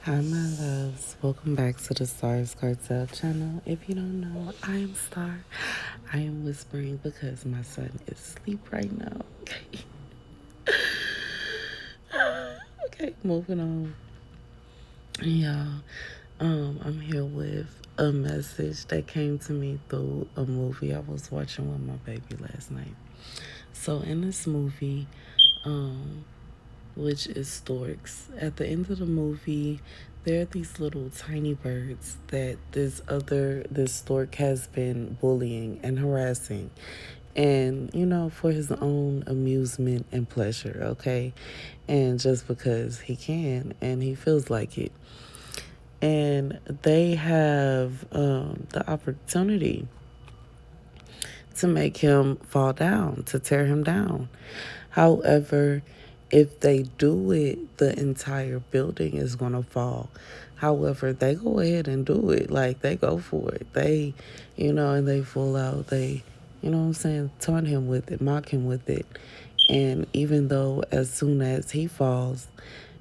Hi, my loves. Welcome back to the Starscartel channel. If you don't know, I am Star. I am whispering because my son is asleep right now. Okay, moving on. Yeah, I'm here with a message that came to me through a movie I was watching with my baby last night. So in this movie, um, which is storks. At the end of the movie, there are these little tiny birds that this stork has been bullying and harassing. And, for his own amusement and pleasure, okay? And just because he can and he feels like it. And they have the opportunity to make him fall down, to tear him down. However, if they do it, the entire building is going to fall. However, they go ahead and do it. Like, they go for it. They, and they full out. They, what I'm saying, taunt him with it, mock him with it. And even though as soon as he falls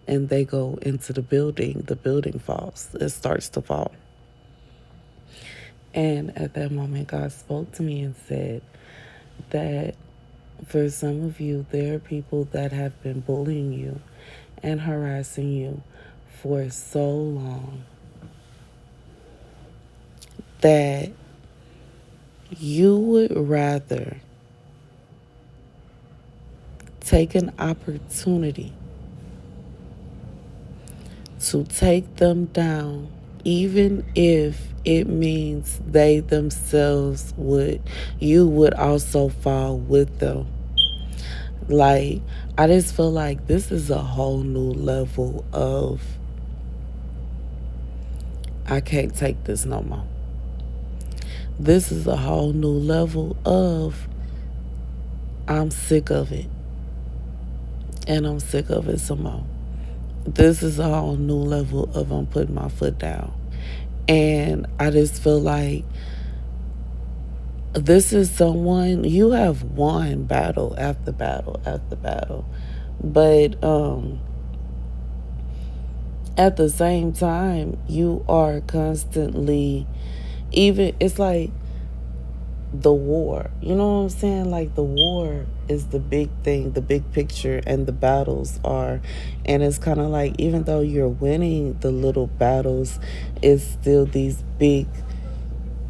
and they go into the building falls. It starts to fall. And at that moment, God spoke to me and said that for some of you, there are people that have been bullying you and harassing you for so long that you would rather take an opportunity to take them down, even if it means they themselves you would also fall with them. Like, I just feel like this is a whole new level of I can't take this no more. This is a whole new level of I'm sick of it. And I'm sick of it some more. This is a whole new level of I'm putting my foot down. And I just feel like this is someone you have won battle after battle after battle. But at the same time, you are constantly even it's like the war. You know what I'm saying? Like, the war is the big thing, the big picture, and the battles are. And it's kind of like, even though you're winning the little battles, it's still these big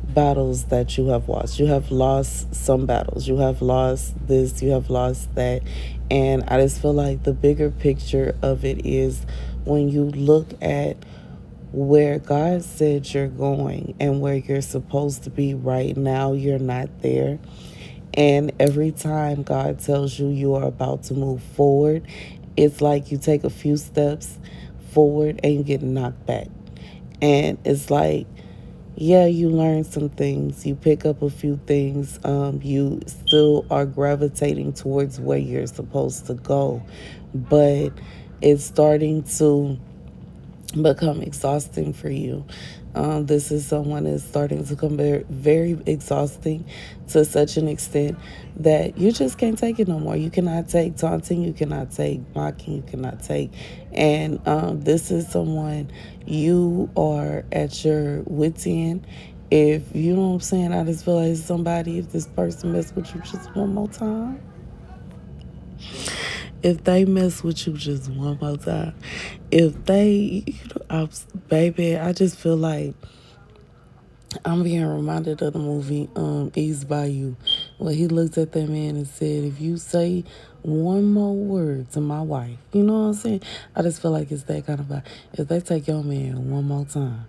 battles that you have lost. You have lost some battles. You have lost this, you have lost that. And I just feel like the bigger picture of it is when you look at where God said you're going and where you're supposed to be right now, you're not there. And every time God tells you you are about to move forward, it's like you take a few steps forward and you get knocked back. And it's like, yeah, you learn some things, you pick up a few things, you still are gravitating towards where you're supposed to go, but it's starting to become exhausting for you. This is someone that's starting to become very, very exhausting to such an extent that you just can't take it no more. You cannot take taunting, you cannot take mocking, you cannot take. And this is someone you are at your wit's end. If you know what I'm saying, I just feel like somebody, if this person mess with you just one more time, if they mess with you just one more time, if they, baby, I just feel like I'm being reminded of the movie East by You, where he looked at that man and said, if you say one more word to my wife, you know what I'm saying? I just feel like it's that kind of vibe. If they take your man one more time,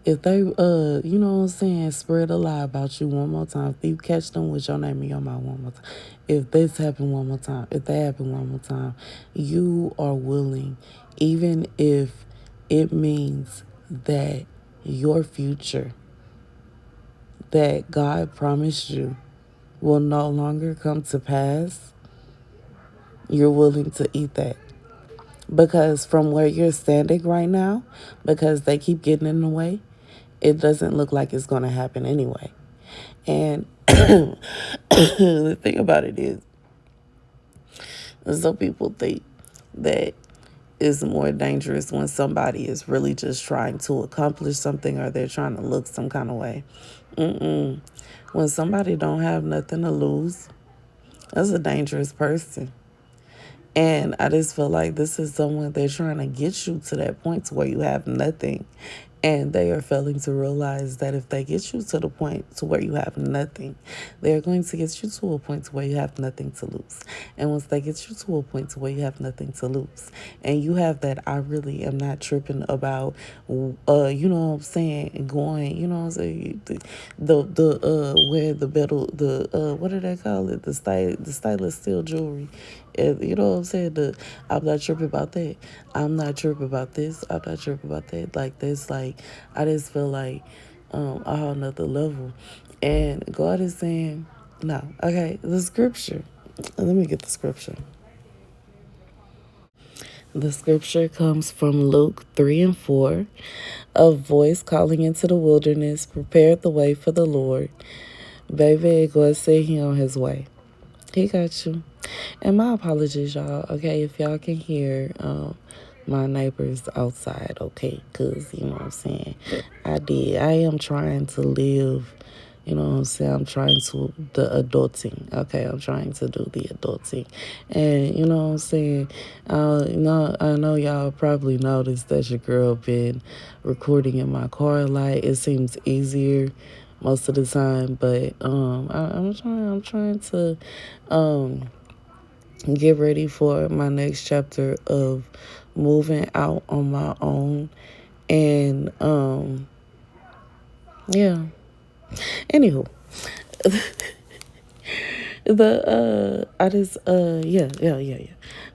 if they you know what I'm saying, spread a lie about you one more time, if you catch them with your name in your mouth one more time, if this happen one more time, if that happen one more time, you are willing, even if it means that your future that God promised you will no longer come to pass, you're willing to eat that. Because from where you're standing right now, because they keep getting in the way, it doesn't look like it's going to happen anyway. And the thing about it is, some people think that is more dangerous when somebody is really just trying to accomplish something or they're trying to look some kind of way. When somebody don't have nothing to lose, that's a dangerous person. And I just feel like this is someone they're trying to get you to that point to where you have nothing. And they are failing to realize that if they get you to the point to where you have nothing, they're going to get you to a point to where you have nothing to lose. And once they get you to a point to where you have nothing to lose, and you have that, I really am not tripping about, you know what I'm saying, going, you know what I'm saying, where the metal, what do they call it, the stainless steel jewelry. And you know what I'm saying? I'm not tripping about that. I'm not tripping about this. I'm not tripping about that. Like this, like I just feel like a whole nother level. And God is saying, no, okay, the scripture. Let me get the scripture. The scripture comes from Luke 3 and 4. A voice calling into the wilderness, prepare the way for the Lord. Baby, God said he on his way. He got you. And my apologies, y'all. Okay, if y'all can hear my neighbors outside, okay, because, you know what I'm saying, I am trying to live, you know what I'm saying, I'm trying to, the adulting, okay, I'm trying to do the adulting. And, you know what I'm saying, I know y'all probably noticed that your girl been recording in my car a lot. It seems easier most of the time, but I'm trying to get ready for my next chapter of moving out on my own. And yeah. Anywho, I just yeah.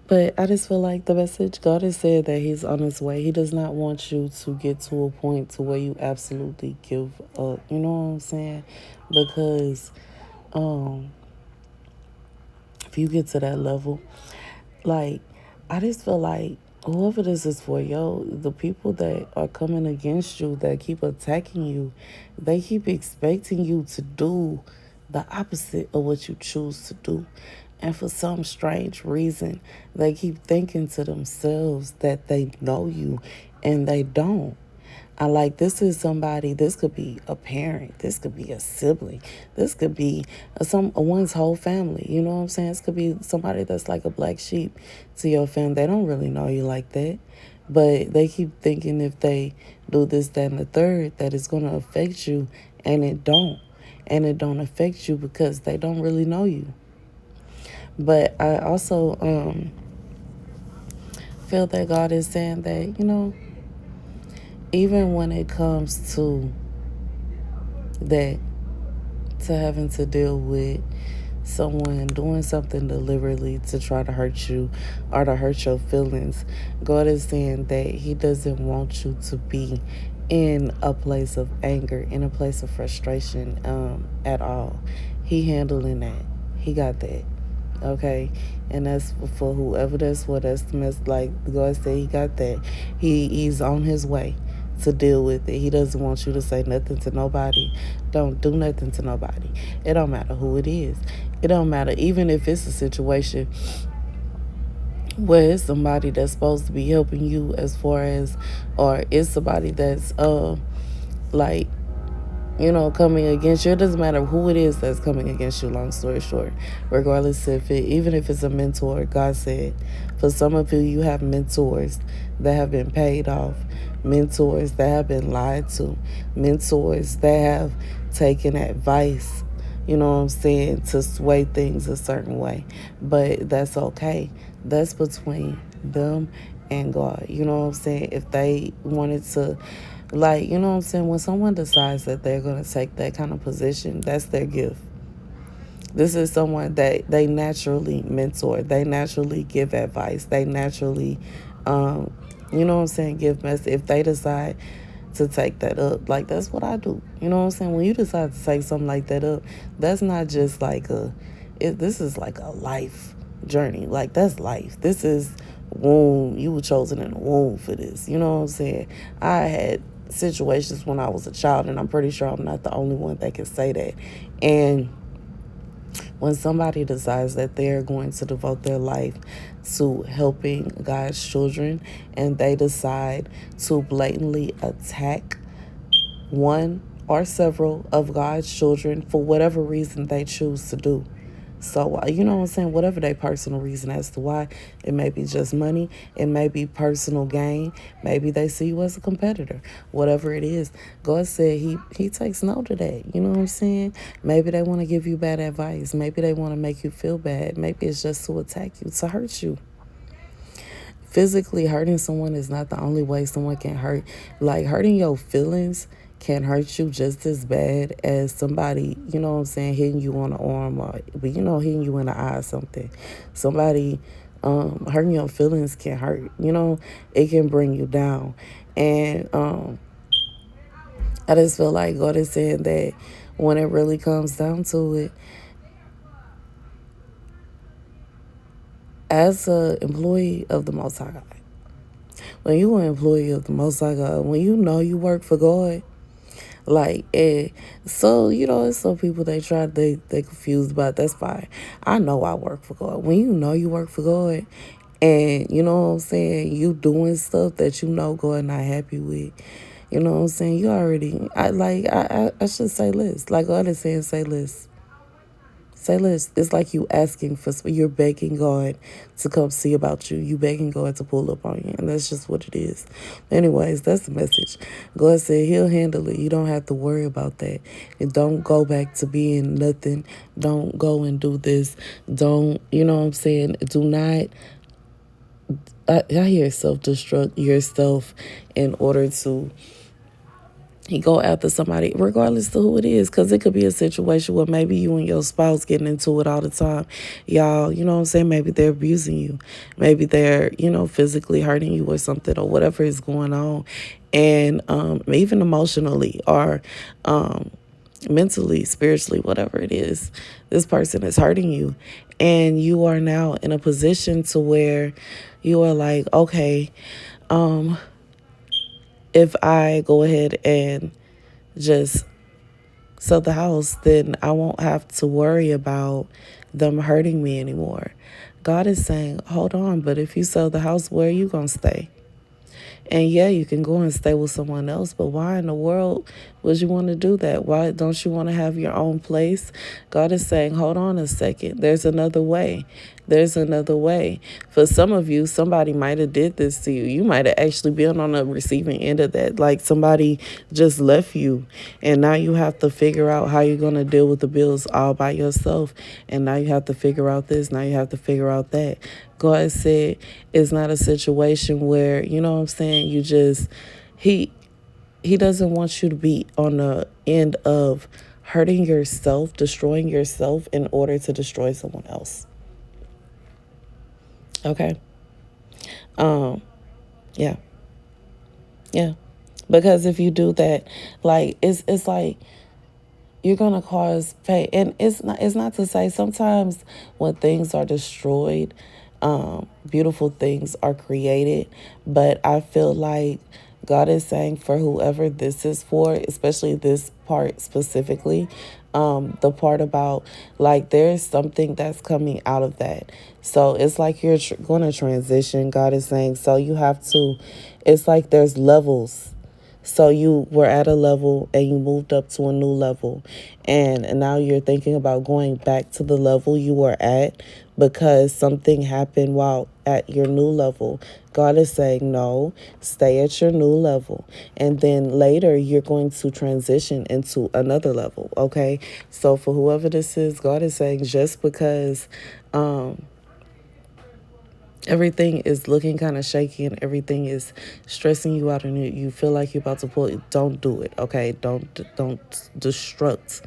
But I just feel like the message God has said that he's on his way. He does not want you to get to a point to where you absolutely give up. You know what I'm saying? Because if you get to that level, like, I just feel like whoever this is for, yo, the people that are coming against you, that keep attacking you, they keep expecting you to do the opposite of what you choose to do. And for some strange reason, they keep thinking to themselves that they know you, and they don't. I like, this is somebody, this could be a parent, this could be a sibling, this could be one's whole family. You know what I'm saying? This could be somebody that's like a black sheep to your family. They don't really know you like that, but they keep thinking if they do this, that, and the third, that it's going to affect you, and it don't. And it don't affect you because they don't really know you. But I also feel that God is saying that, even when it comes to that, to having to deal with someone doing something deliberately to try to hurt you or to hurt your feelings, God is saying that he doesn't want you to be in a place of anger, in a place of frustration at all. He handling that. He got that. Okay, and that's for whoever that's what that's like. God said he got that. He's on his way to deal with it. He doesn't want you to say nothing to nobody. Don't do nothing to nobody. It don't matter who it is. It don't matter even if it's a situation where it's somebody that's supposed to be helping you, as far as, or it's somebody that's like, coming against you. It doesn't matter who it is that's coming against you, long story short. Regardless even if it's a mentor, God said, for some of you, you have mentors that have been paid off, mentors that have been lied to, mentors that have taken advice, you know what I'm saying, to sway things a certain way. But that's okay. That's between them and God. You know what I'm saying? If they wanted to, like, you know what I'm saying? When someone decides that they're going to take that kind of position, that's their gift. This is someone that they naturally mentor. They naturally give advice. They naturally, you know what I'm saying, give message. If they decide to take that up, like, that's what I do. You know what I'm saying? When you decide to take something like that up, that's not just like this is like a life journey. Like, that's life. This is womb. You were chosen in the womb for this. You know what I'm saying? I had situations when I was a child, and I'm pretty sure I'm not the only one that can say that. And When somebody decides that they're going to devote their life to helping God's children, and they decide to blatantly attack one or several of God's children for whatever reason they choose to do. So, you know what I'm saying? Whatever their personal reason as to why, it may be just money, it may be personal gain, maybe they see you as a competitor, whatever it is. God said he takes note of that. You know what I'm saying? Maybe they want to give you bad advice. Maybe they want to make you feel bad. Maybe it's just to attack you, to hurt you. Physically hurting someone is not the only way someone can hurt. Like, hurting your feelings can hurt you just as bad as somebody, you know what I'm saying, hitting you on the arm, or, hitting you in the eye or something. Somebody hurting your feelings can hurt. It can bring you down. And I just feel like God is saying that when it really comes down to it, as an employee of the Most High God, when you an employee of the Most High God, when you know you work for God, so, it's some people they confused about. That's fine. I know I work for God. When you know you work for God, and you know what I'm saying, you doing stuff that you know God not happy with, you know what I'm saying, you already, I should say less. Like God is saying, say less. Say less. It's like you asking you're begging God to come see about you. You begging God to pull up on you. And that's just what it is. Anyways, that's the message. God said he'll handle it. You don't have to worry about that. And don't go back to being nothing. Don't go and do this. Don't, you know what I'm saying? Do not, I hear self-destruct yourself in order to he go after somebody, regardless of who it is, because it could be a situation where maybe you and your spouse getting into it all the time. Y'all, you know what I'm saying? Maybe they're abusing you. Maybe they're, physically hurting you or something, or whatever is going on. And even emotionally or mentally, spiritually, whatever it is, this person is hurting you. And you are now in a position to where you are like, okay, if I go ahead and just sell the house, then I won't have to worry about them hurting me anymore. God is saying, hold on, but if you sell the house, where are you going to stay? And yeah, you can go and stay with someone else, but why in the world would you want to do that? Why don't you want to have your own place? God is saying, hold on a second. There's another way. There's another way. For some of you, somebody might have did this to you. You might have actually been on the receiving end of that. Like somebody just left you, and now you have to figure out how you're going to deal with the bills all by yourself. And now you have to figure out this. Now you have to figure out that. God said it's not a situation where, you know what I'm saying, you just, he doesn't want you to be on the end of hurting yourself, destroying yourself in order to destroy someone else. Okay? Yeah. Yeah. Because if you do that, like, it's like you're gonna cause pain. And it's not to say sometimes when things are destroyed, beautiful things are created. But I feel like God is saying for whoever this is for, especially this part specifically, the part about like there's something that's coming out of that. So it's like you're going to transition. God is saying, so you have to, it's like there's levels. So you were at a level and you moved up to a new level. And now you're thinking about going back to the level you were at because something happened while at your new level. God is saying, no, stay at your new level. And then later you're going to transition into another level. Okay. So for whoever this is, God is saying just because, everything is looking kind of shaky and everything is stressing you out and you feel like you're about to pull it, don't do it, okay? Don't destruct.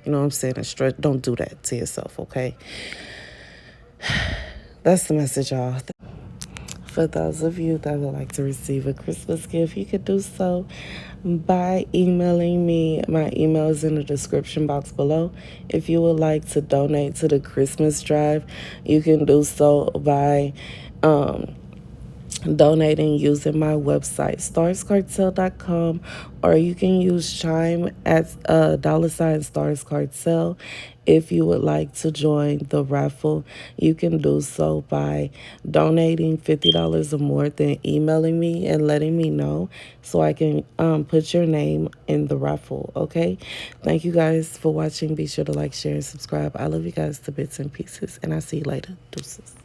You know what I'm saying? Don't do that to yourself, okay? That's the message, y'all. For those of you that would like to receive a Christmas gift, you could do so by emailing me. My email is in the description box below. If you would like to donate to the Christmas drive, you can do so by donating using my website, starscartel.com, or you can use Chime at $starscartel. If you would like to join the raffle, you can do so by donating $50 or more, then emailing me and letting me know so I can put your name in the raffle. Okay. Thank you guys for watching. Be sure to like, share, and subscribe. I love you guys to bits and pieces, and I'll see you later. Deuces.